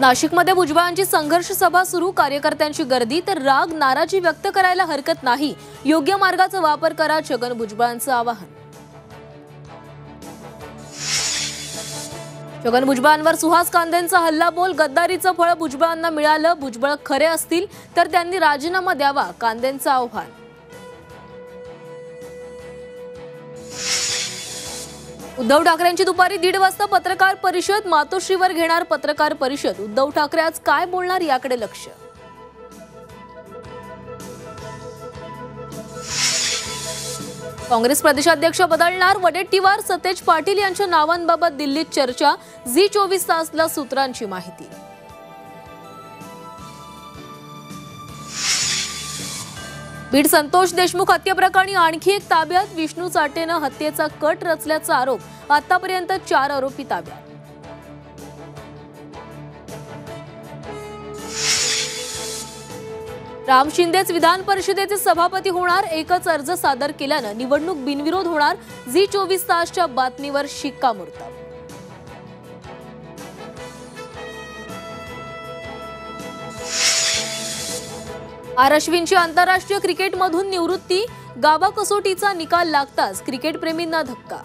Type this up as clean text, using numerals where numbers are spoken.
नाशिकमध्ये भुजबळांची संघर्ष सभा सुरू, कार्यकर्त्यांची गर्दी, तर राग नाराजी व्यक्त करायला हरकत नाही, योग्य मार्गाचा वापर करा, छगन भुजबळांचं आवाहन. छगन भुजबळांवर सुहास कांदेंचा हल्लाबोल, गद्दारीचं फळ भुजबळांना मिळालं, भुजबळ खरे असतील तर त्यांनी राजीनामा द्यावा, कांदेंचं आव्हान. उद्धव ठाकरेंची दुपारी 1:30 वाजता पत्रकार परिषद, मातोश्रीवर घेणार पत्रकार परिषद. उद्धव ठाकरे आज काय बोलणार याकडे लक्ष. काँग्रेस प्रदेशाध्यक्ष बदलणार, वडेट्टीवार सतेज पाटील यांच्या नावांबाबत दिल्लीत चर्चा, झी24 तासला सूत्रांची माहिती. बीड संतोष देशमुख हत्येप्रकरणी आणखी एक ताब्यात, विष्णू चाटेनं हत्येचा कट रचल्याचा आरोप, आतापर्यंत 4 आरोपी ताब्यात. राम शिंदेच विधान परिषदेचे सभापती होणार, एकच अर्ज सादर केल्यानं निवडणूक बिनविरोध होणार, झी24 तासच्या बातमीवर शिक्कामोर्तब. अश्विनची आंतरराष्ट्रीय क्रिकेटमधून निवृत्ती, गावा कसोटीचा निकाल लागताच क्रिकेटप्रेमींना धक्का.